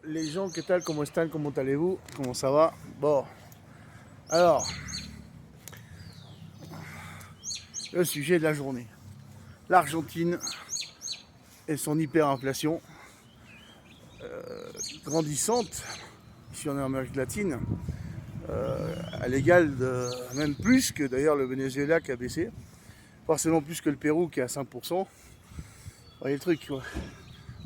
Les gens, ¿qué tal? ¿Cómo están? ¿Cómo allez-vous? ¿Comment ça va? Bon, alors, le sujet de la journée. L'Argentine et son hyperinflation grandissante, ici en Amérique latine, à l'égal de même plus que d'ailleurs le Venezuela qui a baissé, forcément plus que le Pérou qui est à 5%. Vous voyez le truc, quoi.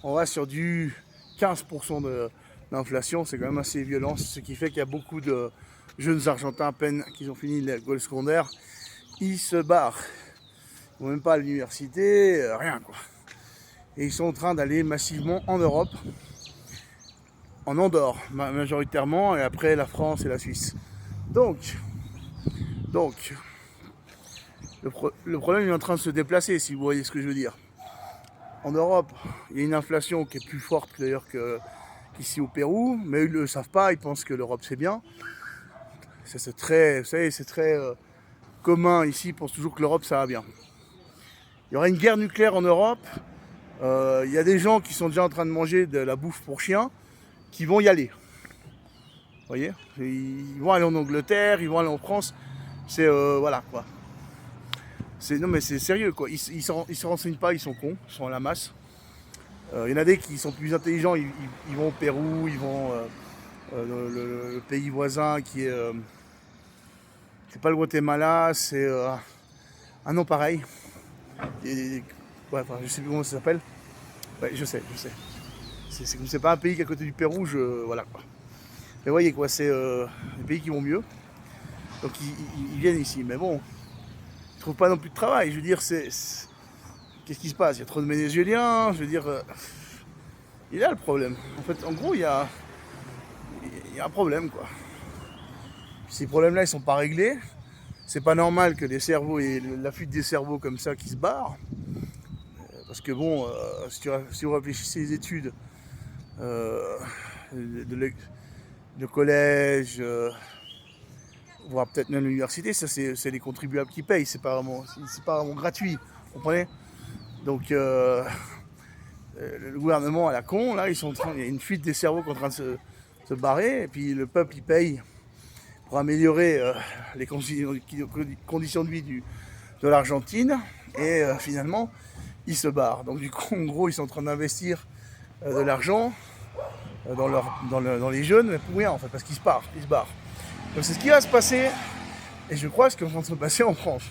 On va sur du 15% d'inflation, c'est quand même assez violent, ce qui fait qu'il y a beaucoup de jeunes Argentins à peine qu'ils ont fini l'école secondaire, ils se barrent. Ils vont même pas à l'université, rien quoi. Et ils sont en train d'aller massivement en Europe, en Andorre majoritairement, et après la France et la Suisse. Donc le problème est en train de se déplacer, si vous voyez ce que je veux dire. En Europe, il y a une inflation qui est plus forte d'ailleurs qu'ici au Pérou, mais ils ne le savent pas, ils pensent que l'Europe c'est bien. C'est très, vous savez, c'est très commun ici, ils pensent toujours que l'Europe ça va bien. Il y aura une guerre nucléaire en Europe, il y a des gens qui sont déjà en train de manger de la bouffe pour chiens, qui vont y aller. Vous voyez, ils vont aller en Angleterre, ils vont aller en France, c'est voilà quoi. Non mais c'est sérieux quoi, ils se renseignent pas, ils sont cons, ils sont à la masse. Il y en a des qui sont plus intelligents, ils vont au Pérou, ils vont le pays voisin qui est... c'est pas le Guatemala, c'est un nom pareil. Ouais, enfin, je sais plus comment ça s'appelle. Ouais, je sais. C'est pas un pays qui est à côté du Pérou, voilà quoi. Mais voyez quoi, c'est des pays qui vont mieux. Donc ils viennent ici, mais bon, ils trouvent pas non plus de travail. Je veux dire, qu'est-ce qui se passe? Il y a trop de Vénézuéliens, je veux dire... il y a le problème. En fait, en gros, il y a un problème, quoi. Ces problèmes-là, ils sont pas réglés. C'est pas normal que des cerveaux et la fuite des cerveaux comme ça qui se barrent. Parce que bon, si vous réfléchissez aux études de collège, voire peut-être même l'université, ça c'est les contribuables qui payent, c'est pas vraiment gratuit, vous comprenez? Donc le gouvernement à la con, là, il y a une fuite des cerveaux qui est en train de se barrer, et puis le peuple il paye pour améliorer les conditions de vie de l'Argentine, et finalement ils se barrent. Donc du coup, en gros, ils sont en train d'investir de l'argent dans les jeunes, mais pour rien en fait, parce qu'ils se barrent. Donc c'est ce qui va se passer, et je crois ce qui est en train de se passer en France.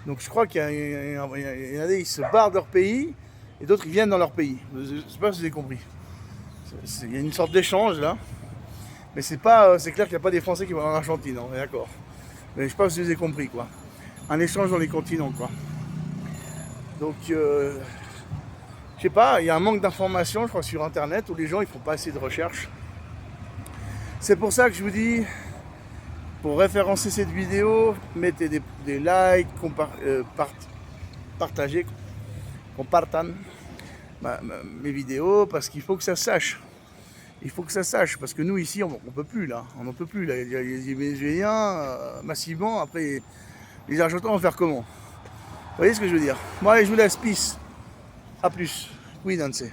Donc je crois qu'il y en a des, ils se barrent de leur pays, et d'autres ils viennent dans leur pays. Je ne sais pas si vous avez compris. Il y a une sorte d'échange là. Mais c'est clair qu'il n'y a pas des Français qui vont en Argentine, on est d'accord. Mais je sais pas si vous avez compris quoi. Un échange dans les continents quoi. Donc je sais pas, il y a un manque d'informations, je crois, sur internet où les gens ils font pas assez de recherches. C'est pour ça que je vous dis, pour référencer cette vidéo, mettez des likes, partagez, compartan mes vidéos, parce qu'il faut que ça sache. Il faut que ça sache, parce que nous ici, on peut plus là, on n'en peut plus là. Il y a les Vénézuéliens massivement, après les Argentins vont faire comment? Vous voyez ce que je veux dire? Bon allez, je vous laisse, peace, à plus, cuídense.